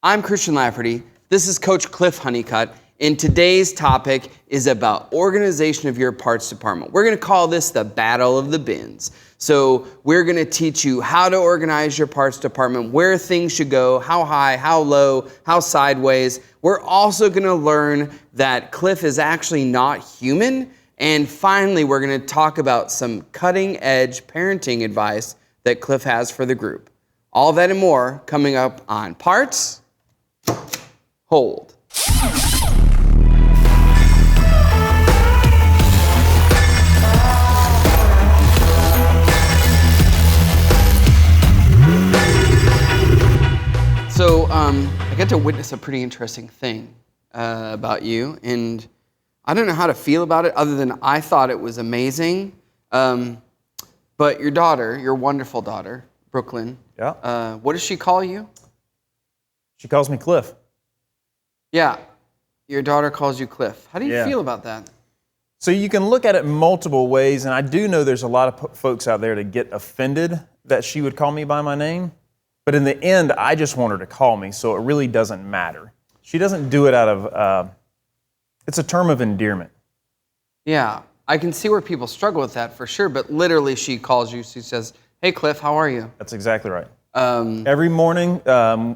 I'm Christian Lafferty. This is Coach Cliff Honeycutt, and today's topic is about organization of your parts department. We're going to call this the Battle of the Bins. So we're going to teach you how to organize your parts department, where things should go, how high, how low, how sideways. We're also going to learn that Cliff is actually not human. And finally, we're going to talk about some cutting-edge parenting advice that Cliff has for the group. All that and more coming up on Parts Hold. So I got to witness a pretty interesting thing about you, and I don't know how to feel about it other than I thought it was amazing. But your daughter, your wonderful daughter, Brooklyn, what does she call you? She calls me Cliff. Yeah, your daughter calls you Cliff. How do you feel about that? So you can look at it multiple ways, and I do know there's a lot of folks out there that get offended that she would call me by my name. But in the end, I just want her to call me, so it really doesn't matter. She doesn't do it out of, it's a term of endearment. Yeah, I can see where people struggle with that for sure, but literally she calls you, she says, "Hey Cliff, how are you?" That's exactly right. Every morning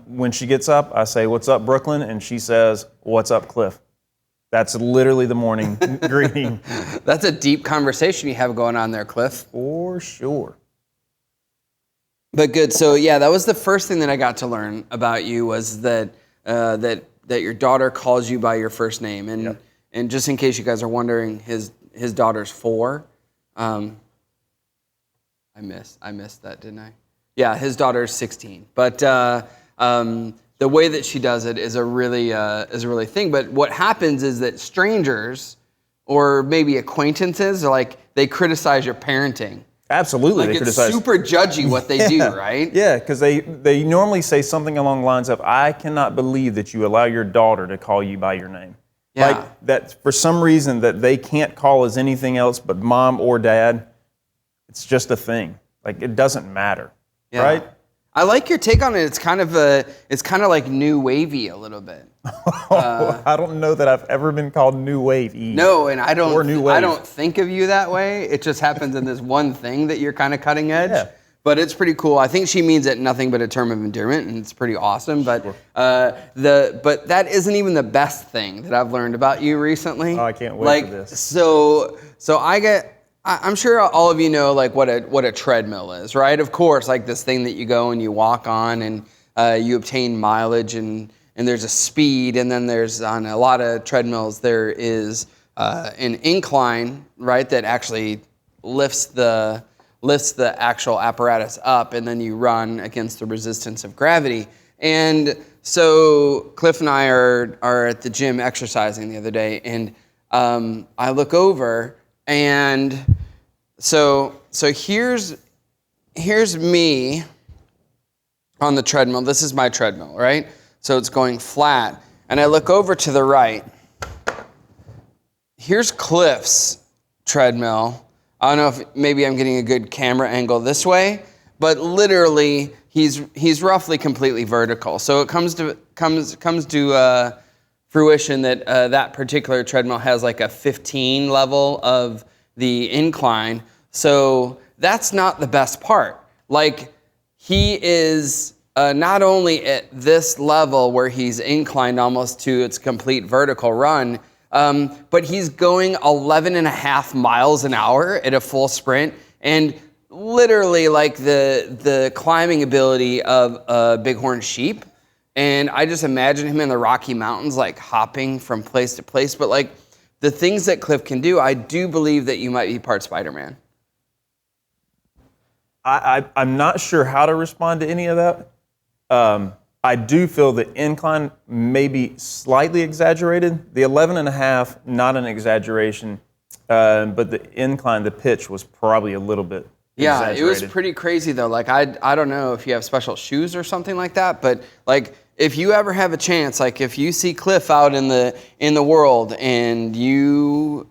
when she gets up, I say, "What's up, Brooklyn?" And she says, "What's up, Cliff?" That's literally the morning greeting. That's a deep conversation you have going on there, Cliff. For sure. But good. So yeah, that was the first thing that I got to learn about you was that that your daughter calls you by your first name, and just in case you guys are wondering, his daughter's 4. I missed that, didn't I? Yeah, his daughter's 16. But the way that she does it is a really thing. But what happens is that strangers or maybe acquaintances are like they criticize your parenting. Absolutely, like they it's criticize. Super judgy what they do, right? Yeah, because they normally say something along the lines of, "I cannot believe that you allow your daughter to call you by your name." Yeah. Like that for some reason that they can't call as anything else but mom or dad. It's just a thing. Like it doesn't matter, right? I like your take on it. It's kind of like new wavy a little bit. I don't know that I've ever been called new wave. No, and I don't think of you that way. It just happens in this one thing that you're kind of cutting edge. Yeah. But it's pretty cool. I think she means it nothing but a term of endearment, and it's pretty awesome. But but that isn't even the best thing that I've learned about you recently. Oh, I can't wait for this. So I'm sure all of you know like what a treadmill is, right? Of course, like this thing that you go and you walk on and you obtain mileage and there's a speed, and then there's on a lot of treadmills there is an incline, right, that actually lifts the actual apparatus up, and then you run against the resistance of gravity. And so Cliff and I are at the gym exercising the other day, and I look over, and so here's me on the treadmill. This is my treadmill, right? So it's going flat, and I look over to the right. Here's Cliff's treadmill. I don't know if maybe I'm getting a good camera angle this way, but literally he's roughly completely vertical. So it comes to fruition that that particular treadmill has like a 15 level of the incline. So that's not the best part. Like he is not only at this level where he's inclined almost to its complete vertical run, but he's going 11 and a half miles an hour at a full sprint, and literally like the climbing ability of a bighorn sheep. And I just imagine him in the Rocky Mountains, like hopping from place to place. But like the things that Cliff can do, I do believe that you might be part Spider-Man. I'm not sure how to respond to any of that. I do feel the incline may be slightly exaggerated. The 11 and a half, not an exaggeration, but the incline, the pitch was probably a little bit exaggerated. It was pretty crazy though. Like I don't know if you have special shoes or something like that, but like if you ever have a chance, like if you see Cliff out in the world and you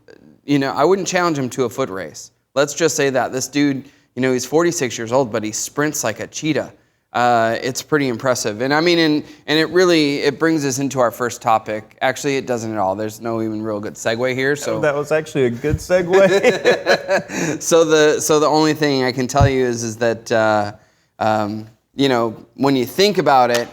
know, I wouldn't challenge him to a foot race. Let's just say that this dude, you know, he's 46 years old, but he sprints like a cheetah. it's pretty impressive. And I mean, and it brings us into our first topic. Actually, it doesn't at all. There's no even real good segue here. So That was actually a good segue. so the only thing I can tell you is that when you think about it,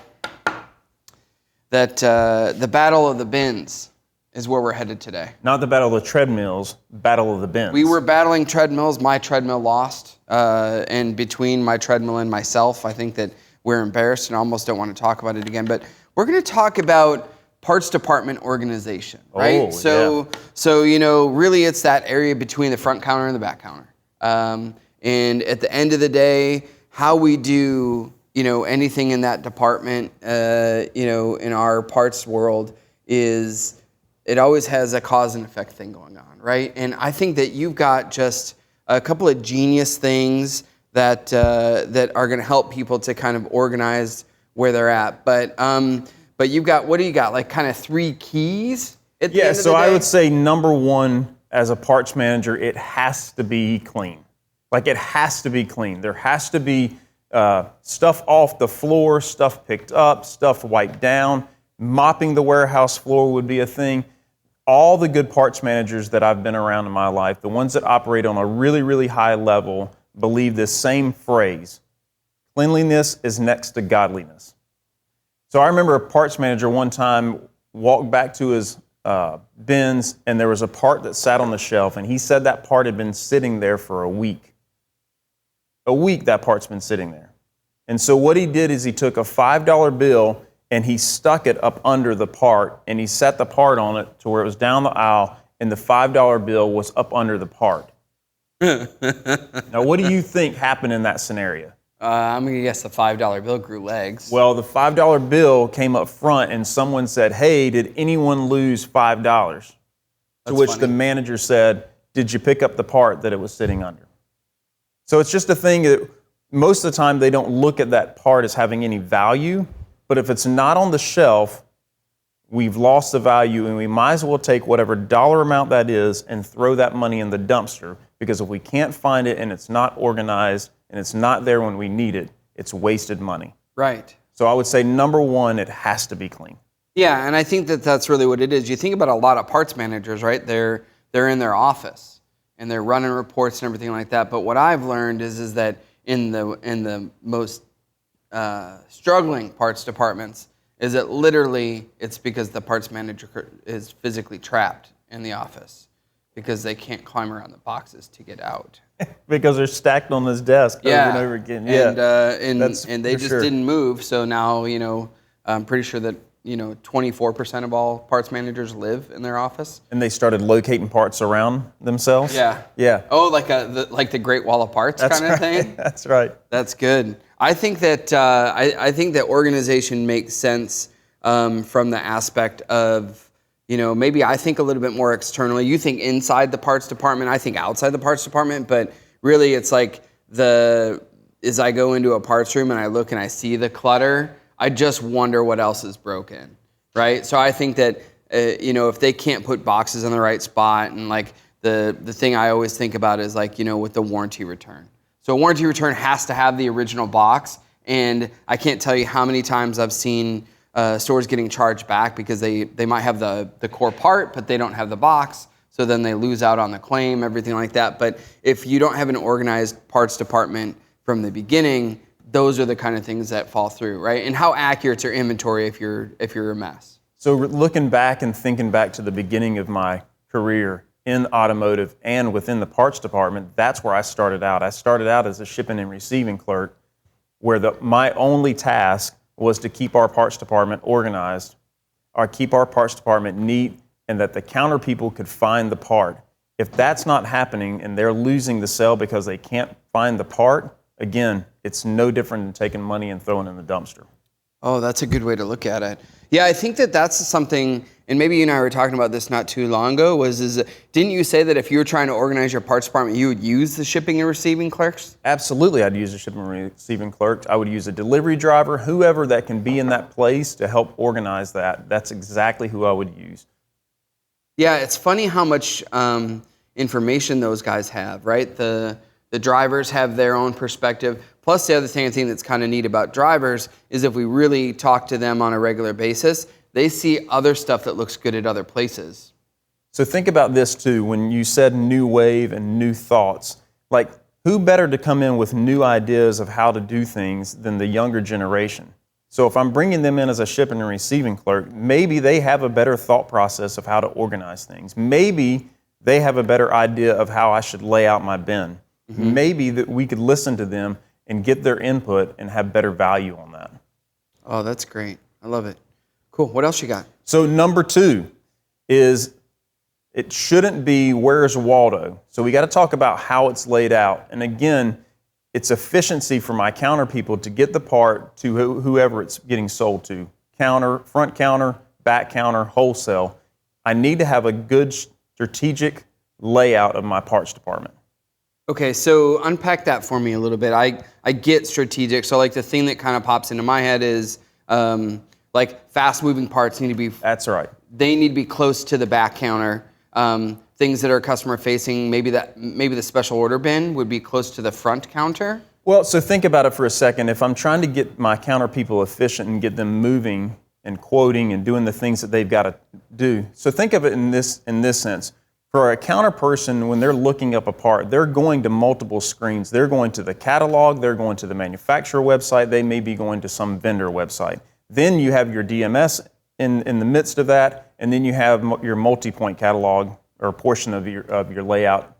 that the battle of the bins is where we're headed today. Not the battle of the treadmills, battle of the bins. We were battling treadmills. My treadmill lost. And between my treadmill and myself, I think that we're embarrassed and almost don't want to talk about it again. But we're going to talk about parts department organization, right? So really it's that area between the front counter and the back counter. And at the end of the day, how we do, anything in that department, in our parts world is it always has a cause and effect thing going on, right? And I think that you've got just a couple of genius things that are going to help people to kind of organize where they're at. But you've got, what do you got? Like kind of 3 keys at the end of the day? I would say number 1 as a parts manager, it has to be clean. Like it has to be clean. There has to be stuff off the floor, stuff picked up, stuff wiped down. Mopping the warehouse floor would be a thing. All the good parts managers that I've been around in my life, the ones that operate on a really, really high level, believe this same phrase: cleanliness is next to godliness. So I remember a parts manager one time walked back to his bins, and there was a part that sat on the shelf, and he said that part had been sitting there for a week. A week that part's been sitting there. And so what he did is he took a $5 bill and he stuck it up under the part, and he set the part on it to where it was down the aisle, and the $5 bill was up under the part. Now, what do you think happened in that scenario? I'm going to guess the $5 bill grew legs. Well, the $5 bill came up front, and someone said, "Hey, did anyone lose $5?" To which the manager said, "Did you pick up the part that it was sitting under?" So it's just a thing that most of the time they don't look at that part as having any value. But if it's not on the shelf, we've lost the value, and we might as well take whatever dollar amount that is and throw that money in the dumpster, because if we can't find it and it's not organized and it's not there when we need it, it's wasted money. Right. So I would say number 1, it has to be clean. Yeah, and I think that that's really what it is. You think about a lot of parts managers, right? They're in their office and they're running reports and everything like that. But what I've learned is that in the most struggling parts departments is that literally it's because the parts manager is physically trapped in the office because they can't climb around the boxes to get out. Because they're stacked on this desk over and over again. Yeah, and they just didn't move. So now, I'm pretty sure that 24% of all parts managers live in their office. And they started locating parts around themselves? Yeah. Oh, like the Great Wall of Parts kind of thing? That's right. That's good. I think that I think that organization makes sense from the aspect of, maybe I think a little bit more externally. You think inside the parts department, I think outside the parts department, but really it's like as I go into a parts room and I look and I see the clutter, I just wonder what else is broken, right? So I think that, if they can't put boxes in the right spot, and like the thing I always think about is like, with the warranty return. So a warranty return has to have the original box, and I can't tell you how many times I've seen stores getting charged back because they might have the core part, but they don't have the box, so then they lose out on the claim, everything like that. But if you don't have an organized parts department from the beginning, those are the kind of things that fall through, right? And how accurate's your inventory if you're a mess? So looking back and thinking back to the beginning of my career in automotive and within the parts department, that's where I started out. I started out as a shipping and receiving clerk, where my only task was to keep our parts department organized, or keep our parts department neat, and that the counter people could find the part. If that's not happening and they're losing the sale because they can't find the part, again, it's no different than taking money and throwing it in the dumpster. Oh, that's a good way to look at it. Yeah, I think that that's something, and maybe you and I were talking about this not too long ago, didn't you say that if you were trying to organize your parts department, you would use the shipping and receiving clerks? Absolutely, I'd use a shipping and receiving clerk. I would use a delivery driver, whoever that can be in that place to help organize that. That's exactly who I would use. Yeah, it's funny how much information those guys have, right? The The drivers have their own perspective. Plus, the other thing I think that's kind of neat about drivers is if we really talk to them on a regular basis, they see other stuff that looks good at other places. So think about this too, when you said new wave and new thoughts. Like, who better to come in with new ideas of how to do things than the younger generation? So if I'm bringing them in as a shipping and receiving clerk, maybe they have a better thought process of how to organize things. Maybe they have a better idea of how I should lay out my bin. Maybe that we could listen to them and get their input and have better value on that. Oh, that's great. I love it. Cool. What else you got? So number 2 is it shouldn't be where's Waldo. So we got to talk about how it's laid out. And again, it's efficiency for my counter people to get the part to whoever it's getting sold to. Counter, front counter, back counter, wholesale. I need to have a good strategic layout of my parts department. Okay, so unpack that for me a little bit. I get strategic. So like the thing that kind of pops into my head is like fast-moving parts need to be. That's right. They need to be close to the back counter. Things that are customer-facing, maybe the special order bin would be close to the front counter. Well, so think about it for a second. If I'm trying to get my counter people efficient and get them moving and quoting and doing the things that they've got to do. So think of it in this sense. For a counter person, when they're looking up a part, they're going to multiple screens. They're going to the catalog, they're going to the manufacturer website, they may be going to some vendor website. Then you have your DMS in the midst of that, and then you have your multi-point catalog or a portion of your layout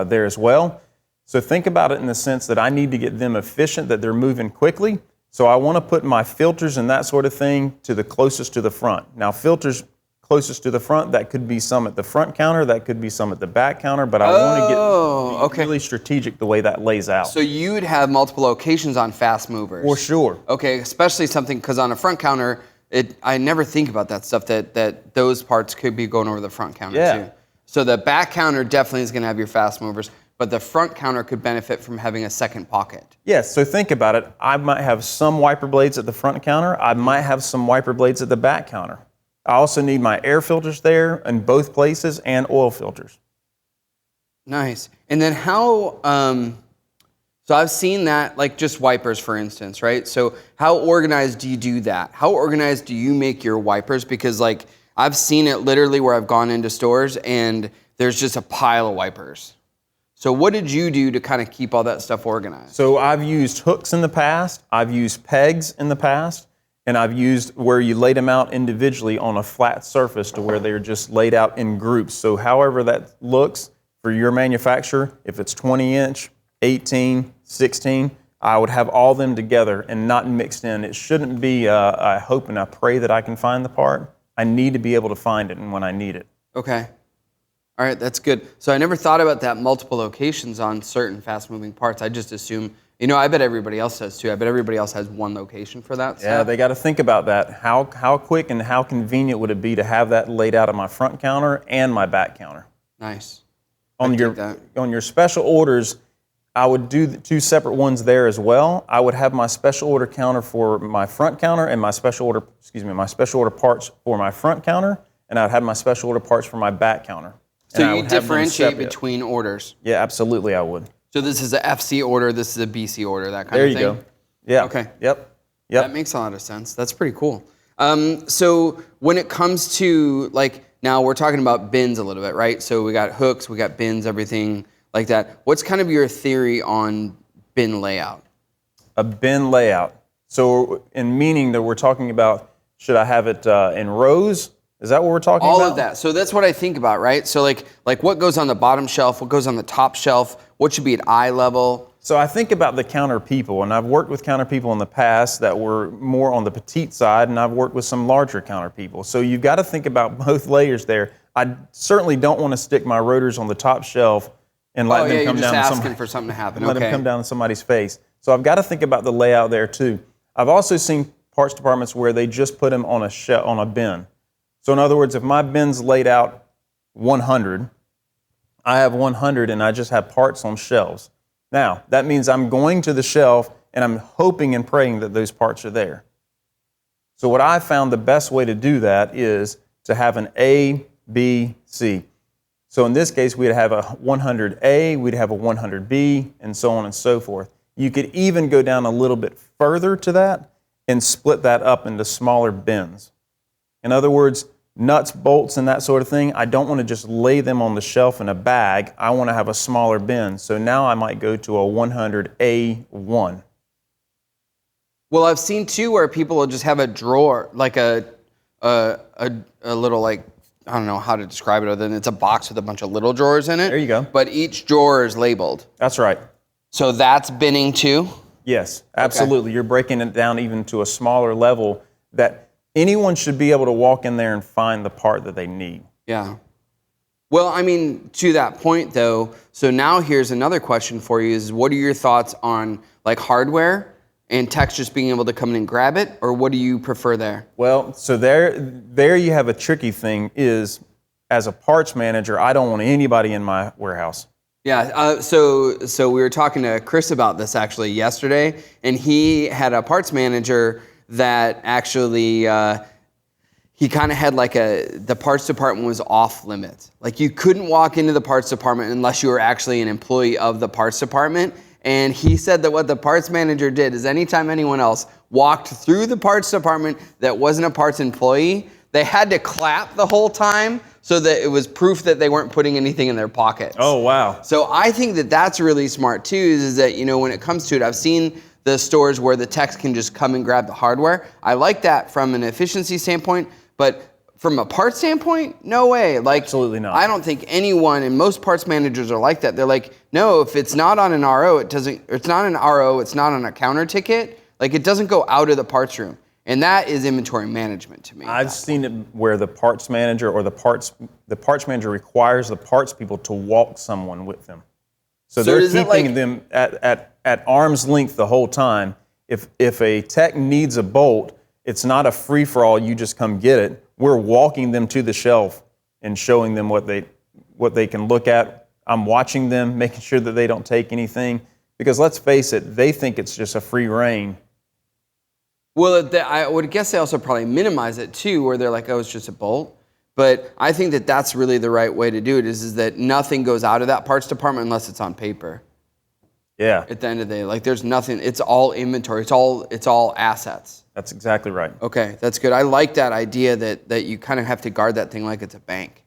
there as well. So think about it in the sense that I need to get them efficient, that they're moving quickly. So I want to put my filters and that sort of thing to the closest to the front. Now filters closest to the front, that could be some at the front counter, that could be some at the back counter, but I want to get really strategic the way that lays out. So you would have multiple locations on fast movers. For sure. Okay, especially something, because on a front counter, I never think about that stuff, that those parts could be going over the front counter too. So the back counter definitely is going to have your fast movers, but the front counter could benefit from having a second pocket. Yes, so think about it. I might have some wiper blades at the front counter. I might have some wiper blades at the back counter. I also need my air filters there in both places and oil filters. Nice. And then how, so I've seen that, like just wipers, for instance, right? So how organized do you do that? How organized do you make your wipers? Because like I've seen it literally where I've gone into stores and there's just a pile of wipers. So what did you do to kind of keep all that stuff organized? So I've used hooks in the past, I've used pegs in the past, and I've used where you laid them out individually on a flat surface to where they're just laid out in groups. So however that looks for your manufacturer, if it's 20-inch, 18, 16, I would have all them together and not mixed in. It shouldn't be, I hope and I pray that I can find the part. I need to be able to find it and when I need it. Okay. All right, that's good. So I never thought about that multiple locations on certain fast-moving parts. I just assume, I bet everybody else does too. I bet everybody else has one location for that. Yeah, they got to think about that. How quick and how convenient would it be to have that laid out on my front counter and my back counter? Nice. On your special orders, I would do the 2 separate ones there as well. I would have my special order counter for my front counter and my special order parts for my front counter, and I would have my special order parts for my back counter. So you differentiate between orders? Yeah, absolutely I would. So this is a FC order, this is a BC order, that kind of thing? There you go. Yeah. Okay. Yep. That makes a lot of sense. That's pretty cool. So when it comes to, like, now we're talking about bins a little bit, right? So we got hooks, we got bins, everything like that. What's kind of your theory on bin layout? A bin layout. So in meaning that we're talking about, should I have it in rows? Is that what we're talking about? All of that. So that's what I think about, right? So like what goes on the bottom shelf, what goes on the top shelf, what should be at eye level? So I think about the counter people, and I've worked with counter people in the past that were more on the petite side, and I've worked with some larger counter people. So you've got to think about both layers there. I certainly don't want to stick my rotors on the top shelf and let them come down. You're just asking for something to happen. Let them come down in somebody's face. So I've got to think about the layout there too. I've also seen parts departments where they just put them on a bin. So in other words, if my bin's laid out 100, I have 100 and I just have parts on shelves. Now, that means I'm going to the shelf and I'm hoping and praying that those parts are there. So what I found the best way to do that is to have an A, B, C. So in this case, we'd have a 100A, we'd have a 100B, and so on and so forth. You could even go down a little bit further to that and split that up into smaller bins. In other words, nuts, bolts, and that sort of thing, I don't want to just lay them on the shelf in a bag. I want to have a smaller bin. So now I might go to a 100A1. Well, I've seen too where people will just have a drawer, like a little, like, I don't know how to describe it other than it's a box with a bunch of little drawers in it. There you go. But each drawer is labeled. That's right. So that's binning too? Yes, absolutely. Okay. You're breaking it down even to a smaller level that anyone should be able to walk in there and find the part that they need. Yeah. Well, I mean, to that point though, so now here's another question for you is what are your thoughts on like hardware and techs just being able to come in and grab it, or what do you prefer there? Well, so there you have a tricky thing is, as a parts manager, I don't want anybody in my warehouse. Yeah, so we were talking to Chris about this actually yesterday, and he had a parts manager that actually, he kind of had like the parts department was off limits. Like you couldn't walk into the parts department unless you were actually an employee of the parts department. And he said that what the parts manager did is anytime anyone else walked through the parts department that wasn't a parts employee, they had to clap the whole time so that it was proof that they weren't putting anything in their pockets. Oh, wow. So I think that that's really smart too, is that, you know, when it comes to it, I've seen the stores where the techs can just come and grab the hardware. I like that from an efficiency standpoint, but from a parts standpoint, no way. Like, absolutely not. I don't think anyone, and most parts managers are like that. They're like, no, if it's not on an RO, it's not an RO, it's not on a counter ticket, like it doesn't go out of the parts room. And that is inventory management to me. I've seen it where the parts manager or the parts manager requires the parts people to walk someone with them. So they're keeping them at arm's length the whole time. If a tech needs a bolt, it's not a free-for-all, you just come get it. We're walking them to the shelf and showing them what they can look at. I'm watching them, making sure that they don't take anything. Because let's face it, they think it's just a free reign. Well, I would guess they also probably minimize it too, where they're like, oh, it's just a bolt. But I think that that's really the right way to do it, is that nothing goes out of that parts department unless it's on paper. Yeah. At the end of the day, like there's nothing, it's all inventory, it's all assets. That's exactly right. Okay, that's good. I like that idea that you kind of have to guard that thing like it's a bank.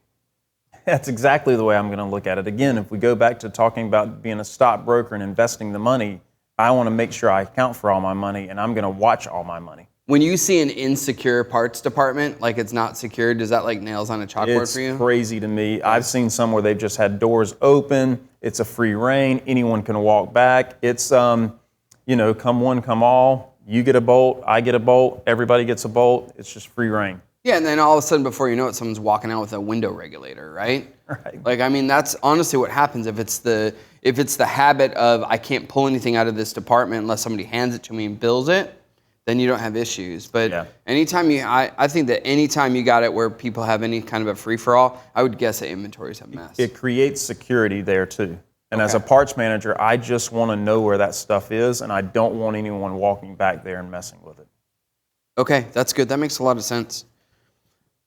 That's exactly the way I'm going to look at it. Again, if we go back to talking about being a stockbroker and investing the money, I want to make sure I account for all my money, and I'm going to watch all my money. When you see an insecure parts department, like it's not secured, does that like nails on a chalkboard for you? It's crazy to me. I've seen some where they've just had doors open. It's a free reign. Anyone can walk back. It's, come one, come all. You get a bolt, I get a bolt, everybody gets a bolt. It's just free reign. Yeah, and then all of a sudden, before you know it, someone's walking out with a window regulator, right? Right. Like, I mean, that's honestly what happens if it's the habit of I can't pull anything out of this department unless somebody hands it to me and bills it, then you don't have issues. But yeah. I think that anytime you got it where people have any kind of a free-for-all, I would guess that inventory's a mess. It creates security there too. And okay. As a parts manager, I just want to know where that stuff is, and I don't want anyone walking back there and messing with it. Okay, that's good. That makes a lot of sense.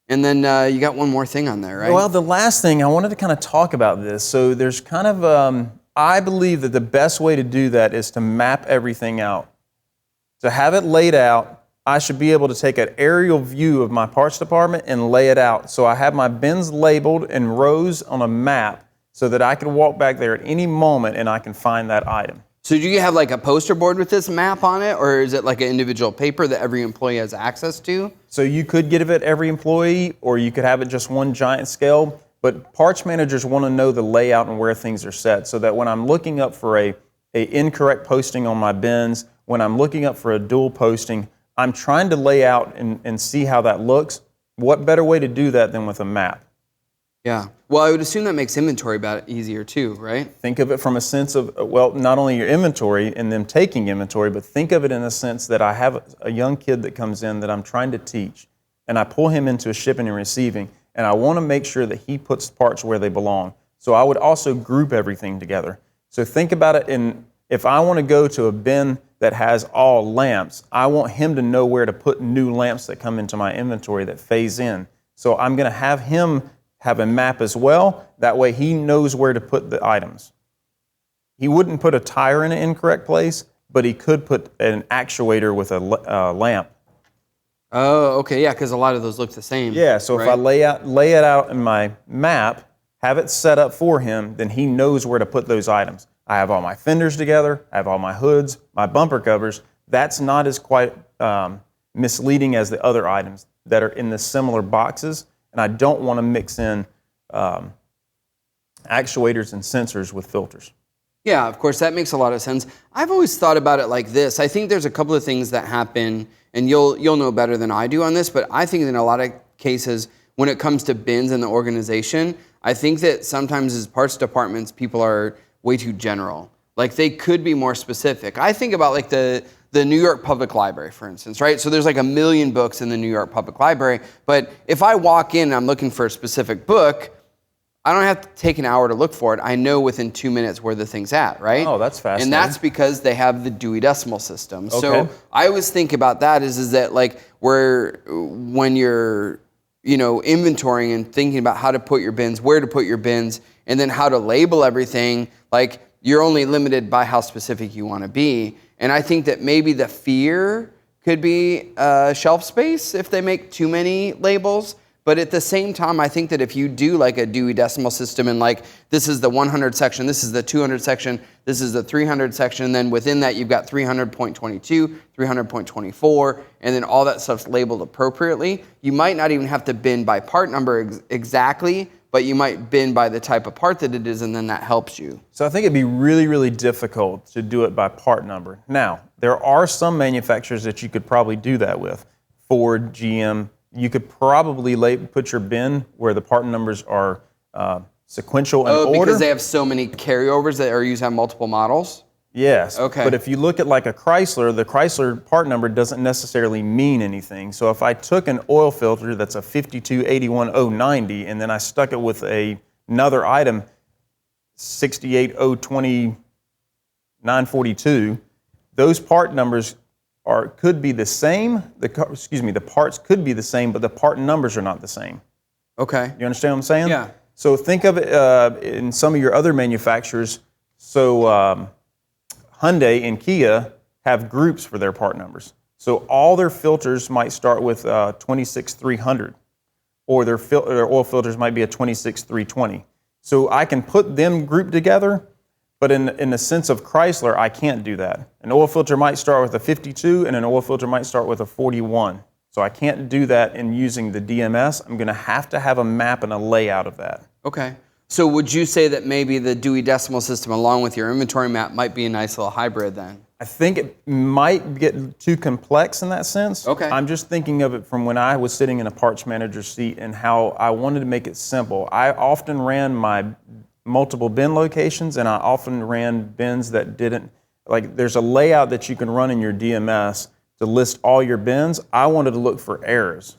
And then you got one more thing on there, right? Well, the last thing, I wanted to kind of talk about this. So there's kind of, I believe that the best way to do that is to map everything out. To have it laid out, I should be able to take an aerial view of my parts department and lay it out. So I have my bins labeled in rows on a map so that I can walk back there at any moment and I can find that item. So do you have like a poster board with this map on it, or is it like an individual paper that every employee has access to? So you could get it every employee, or you could have it just one giant scale, but parts managers want to know the layout and where things are set so that when I'm looking up for a incorrect posting on my bins, when I'm looking up for a dual posting, I'm trying to lay out and see how that looks. What better way to do that than with a map? Yeah. Well, I would assume that makes inventory about easier too, right? Think of it from a sense of, well, not only your inventory and them taking inventory, but think of it in a sense that I have a young kid that comes in that I'm trying to teach, and I pull him into a shipping and receiving, and I want to make sure that he puts parts where they belong. So I would also group everything together. So think about it if I want to go to a bin that has all lamps, I want him to know where to put new lamps that come into my inventory that phase in. So I'm going to have him have a map as well. That way he knows where to put the items. He wouldn't put a tire in an incorrect place, but he could put an actuator with a lamp. Oh, okay, yeah, because a lot of those look the same. Yeah, so if I lay it out in my map, have it set up for him, then he knows where to put those items. I have all my fenders together, I have all my hoods, my bumper covers. That's not as quite misleading as the other items that are in the similar boxes, and I don't want to mix in actuators and sensors with filters. Yeah, of course, that makes a lot of sense. I've always thought about it like this. I think there's a couple of things that happen, and you'll know better than I do on this, but I think in a lot of cases, when it comes to bins in the organization, I think that sometimes as parts departments, people are way too general. Like they could be more specific. I think about like the New York Public Library, for instance, right? So there's like 1 million books in the New York Public Library, but if I walk in and I'm looking for a specific book, I don't have to take an hour to look for it. I know within 2 minutes where the thing's at, right? Oh, that's fascinating. And that's because they have the Dewey Decimal System. Okay. So I always think about that is that like when you're inventorying and thinking about how to put your bins, where to put your bins, and then how to label everything, like you're only limited by how specific you want to be. And I think that maybe the fear could be shelf space if they make too many labels. But at the same time, I think that if you do like a Dewey Decimal System and like this is the 100 section, this is the 200 section, this is the 300 section, and then within that you've got 300.22, 300.24, and then all that stuff's labeled appropriately, you might not even have to bin by part number exactly, but you might bin by the type of part that it is, and then that helps you. So I think it'd be really, really difficult to do it by part number. Now, there are some manufacturers that you could probably do that with. Ford, GM, you could probably put your bin where the part numbers are sequential in order. Oh, because they have so many carryovers that are used on multiple models? Yes. Okay. But if you look at like a Chrysler, the Chrysler part number doesn't necessarily mean anything. So if I took an oil filter that's a 5281090 and then I stuck it with another item, 6802942, those part numbers could be the same. The parts could be the same, but the part numbers are not the same. Okay. You understand what I'm saying? Yeah. So think of it in some of your other manufacturers. So Hyundai and Kia have groups for their part numbers. So all their filters might start with 26300, or their oil filters might be a 26320. So I can put them grouped together, but in the sense of Chrysler, I can't do that. An oil filter might start with a 52, and an oil filter might start with a 41. So I can't do that in using the DMS. I'm going to have a map and a layout of that. Okay. So would you say that maybe the Dewey Decimal System along with your inventory map might be a nice little hybrid then? I think it might get too complex in that sense. Okay. I'm just thinking of it from when I was sitting in a parts manager seat and how I wanted to make it simple. I often ran my multiple bin locations, and I often ran bins that didn't, like there's a layout that you can run in your DMS to list all your bins. I wanted to look for errors.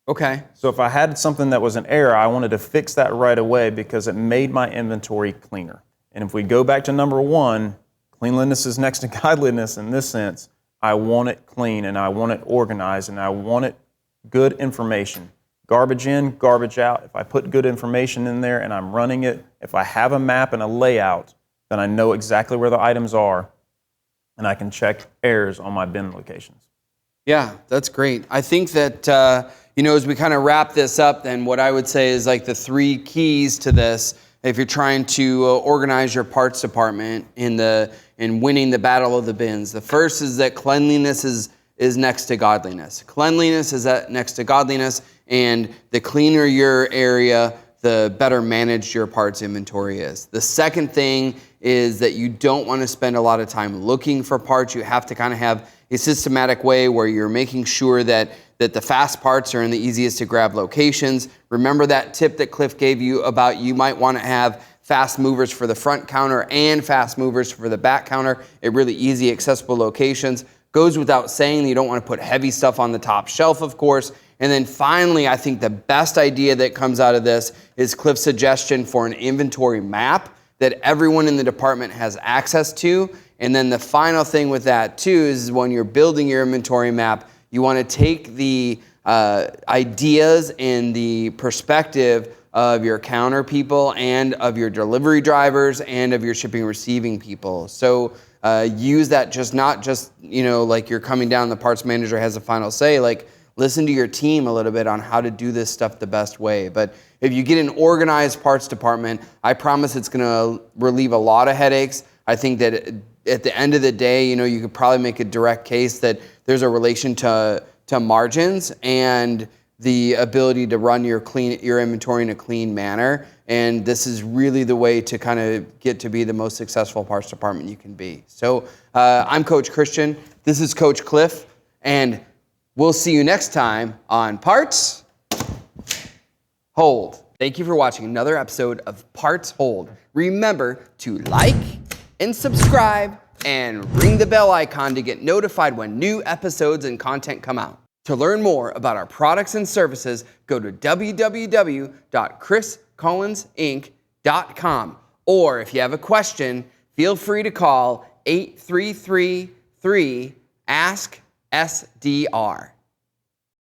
Okay. So if I had something that was an error, I wanted to fix that right away because it made my inventory cleaner. And if we go back to number one, cleanliness is next to godliness in this sense. I want it clean, and I want it organized, and I want it good information. Garbage in, garbage out. If I put good information in there and I'm running it, if I have a map and a layout, then I know exactly where the items are, and I can check errors on my bin locations. Yeah, that's great. I think that, as we kind of wrap this up, then what I would say is like the 3 keys to this, if you're trying to organize your parts department in winning the battle of the bins. The first is that cleanliness is next to godliness. Cleanliness is next to godliness, and the cleaner your area, the better managed your parts inventory is. The second thing is that you don't want to spend a lot of time looking for parts. You have to kind of have a systematic way where you're making sure that the fast parts are in the easiest to grab locations. Remember that tip that Cliff gave you about you might want to have fast movers for the front counter and fast movers for the back counter at really easy accessible locations. Goes without saying, you don't want to put heavy stuff on the top shelf, of course. And then finally, I think the best idea that comes out of this is Cliff's suggestion for an inventory map that everyone in the department has access to. And then the final thing with that too is when you're building your inventory map, you want to take the ideas and the perspective of your counter people and of your delivery drivers and of your shipping receiving people. So use that not just, like you're coming down, the parts manager has a final say, like listen to your team a little bit on how to do this stuff the best way. But if you get an organized parts department, I promise it's gonna relieve a lot of headaches. I think that at the end of the day, you could probably make a direct case that there's a relation to margins and the ability to run your inventory in a clean manner. And this is really the way to kind of get to be the most successful parts department you can be. So I'm Coach Christian. This is Coach Cliff. And we'll see you next time on Parts Hold. Thank you for watching another episode of Parts Hold. Remember to like and subscribe and ring the bell icon to get notified when new episodes and content come out. To learn more about our products and services, go to www.chriscollinsinc.com. Or if you have a question, feel free to call 8333-ASK-SDR.